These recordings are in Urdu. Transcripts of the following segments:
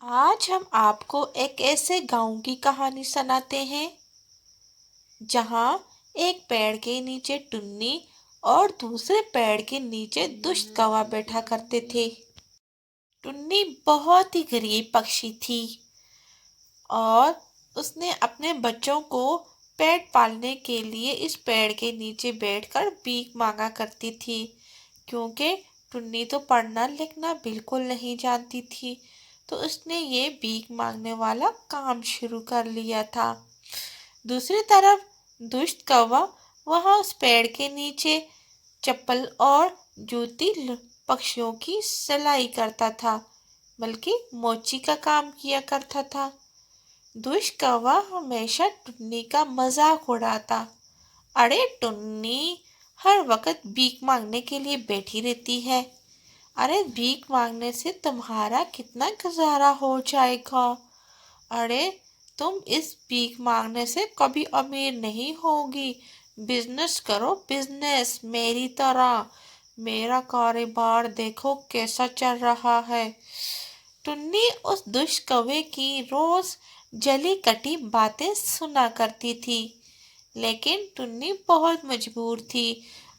آج ہم آپ کو ایک ایسے گاؤں کی کہانی سناتے ہیں جہاں ایک پیڑ کے نیچے ٹنی اور دوسرے پیڑ کے نیچے دشت کوا بیٹھا کرتے تھے۔ ٹنی بہت ہی غریب پکشی تھی اور اس نے اپنے بچوں کو پیٹ پالنے کے لیے اس پیڑ کے نیچے بیٹھ کر بھیک مانگا کرتی تھی، کیونکہ ٹنی تو پڑھنا لکھنا بالکل نہیں جانتی تھی، تو اس نے یہ بھیک مانگنے والا کام شروع کر لیا تھا۔ دوسری طرف دشت کوا وہاں اس پیڑ کے نیچے چپل اور جوتی پکشیوں کی سلائی کرتا تھا، بلکہ موچی کا کام کیا کرتا تھا۔ دشت کوا ہمیشہ ٹنی کا مذاق اڑاتا، ارے ٹنی ہر وقت بھیک مانگنے کے لیے بیٹھی رہتی ہے، ارے بھیک مانگنے سے تمہارا کتنا گزارا ہو جائے گا، ارے تم اس بھیک مانگنے سے کبھی امیر نہیں ہوگی، بزنس کرو بزنس میری طرح، میرا کاروبار دیکھو کیسا چل رہا ہے۔ ٹنی اس دشت کوے کی روز جلی کٹی باتیں سنا کرتی تھی، لیکن ٹنی بہت مجبور تھی۔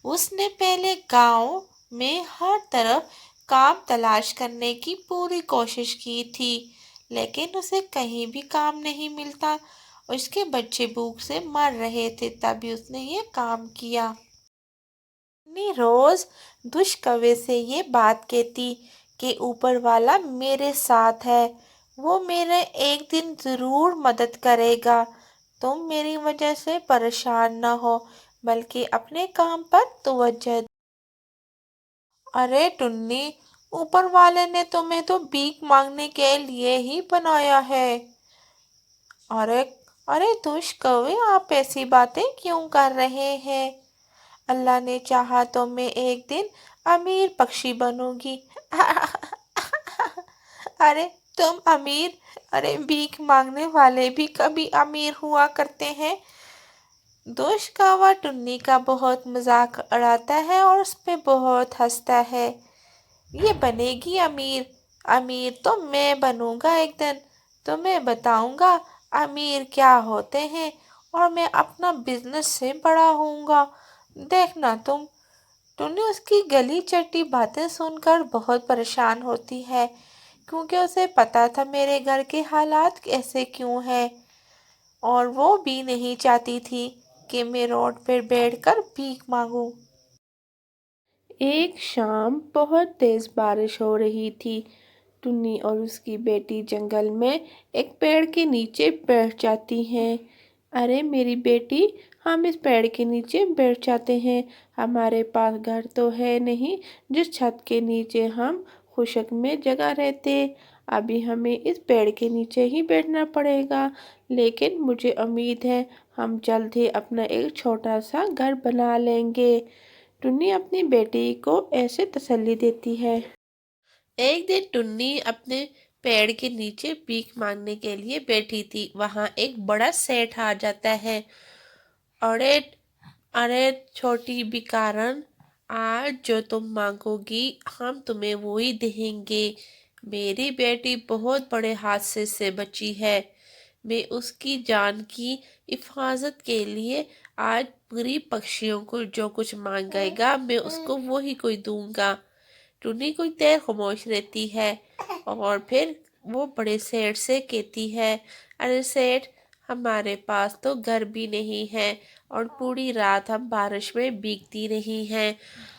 اس نے پہلے گاؤں میں ہر طرف کام تلاش کرنے کی پوری کوشش کی تھی، لیکن اسے کہیں بھی کام نہیں ملتا، اس کے بچے بھوک سے مر رہے تھے، تبھی اس نے یہ کام کیا۔ ٹنی روز دشت کوے سے یہ بات کہتی کہ اوپر والا میرے ساتھ ہے، وہ میرے ایک دن ضرور مدد کرے گا، تم میری وجہ سے پریشان نہ ہو بلکہ اپنے کام پر توجہ دو۔ ارے ٹنی، اوپر والے نے تمہیں تو بھیک مانگنے کے لیے ہی بنایا ہے۔ ارے دشت کوے، آپ ایسی باتیں کیوں کر رہے ہیں؟ اللہ نے چاہا تو میں ایک دن امیر پکشی بنوں گی۔ ارے تم امیر؟ ارے بھیک مانگنے والے بھی کبھی امیر ہوا کرتے ہیں۔ دشت کوا ٹنی کا بہت مذاق اڑاتا ہے اور اس پہ بہت ہنستا ہے۔ یہ بنے گی امیر، امیر تو میں بنوں گا ایک دن، تمہیں بتاؤں گا امیر کیا ہوتے ہیں، اور میں اپنا بزنس سے بڑا ہوں گا، دیکھنا تم۔ ٹنی اس کی گلی چٹی باتیں سن کر بہت پریشان ہوتی ہے، کیونکہ اسے پتا تھا میرے گھر کے حالات ایسے کیوں ہیں، اور وہ بھی نہیں چاہتی تھی کہ میں روڈ پر بیٹھ کر بھیک مانگوں۔ ایک شام بہت تیز بارش ہو رہی تھی۔ ٹنی اور اس کی بیٹی جنگل میں ایک پیڑ کے نیچے بیٹھ جاتی ہیں۔ ارے میری بیٹی، ہم اس پیڑ کے نیچے بیٹھ جاتے ہیں، ہمارے پاس گھر تو ہے نہیں جس چھت کے نیچے ہم خشک میں جگہ رہتے، ابھی ہمیں اس پیڑ کے نیچے ہی بیٹھنا پڑے گا، لیکن مجھے امید ہے ہم جلد ہی اپنا ایک چھوٹا سا گھر بنا لیں گے۔ ٹنی اپنی بیٹی کو ایسے تسلی دیتی ہے۔ ایک دن ٹنی اپنے پیڑ کے نیچے بھیک مانگنے کے لیے بیٹھی تھی، وہاں ایک بڑا سیٹھ آ جاتا ہے۔ ارے چھوٹی بھکارن، آج جو تم مانگو گی ہم تمہیں وہی دیں گے، میری بیٹی بہت بڑے حادثے سے بچی ہے، میں اس کی جان کی حفاظت کے لیے آج غریب پکشیوں کو جو کچھ مانگے گا میں اس کو وہی کوئی دوں گا۔ ٹنی کوئی دیر خاموش رہتی ہے اور پھر وہ بڑے سیٹھ سے کہتی ہے، ارے سیٹھ، ہمارے پاس تو گھر بھی نہیں ہے اور پوری رات ہم بارش میں بھیگتی رہی ہیں،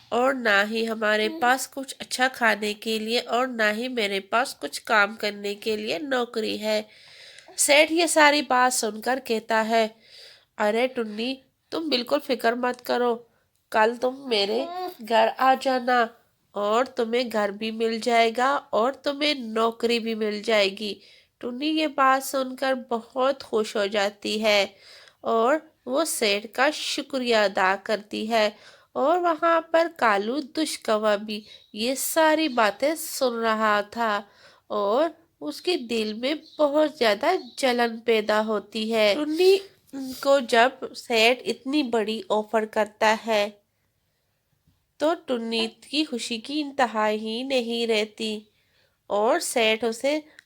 اور نہ ہی ہمارے پاس کچھ اچھا کھانے کے لیے اور نہ ہی میرے پاس کچھ کام کرنے کے لیے نوکری ہے۔ سیٹھ یہ ساری بات سن کر کہتا ہے، ارے ٹنی، تم بالکل فکر مت کرو، کل تم میرے گھر آ جانا اور تمہیں گھر بھی مل جائے گا اور تمہیں نوکری بھی مل جائے گی۔ ٹنی یہ بات سن کر بہت خوش ہو جاتی ہے اور وہ سیٹھ کا شکریہ ادا کرتی ہے، اور وہاں پر کالو دشت کوا بھی یہ ساری باتیں سن رہا تھا اور اس کے دل میں بہت زیادہ جلن پیدا ہوتی ہے۔ ٹنی کو جب سیٹھ اتنی بڑی آفر کرتا ہے تو ٹنی کی خوشی کی انتہا ہی نہیں رہتی، اور سیٹھ اسے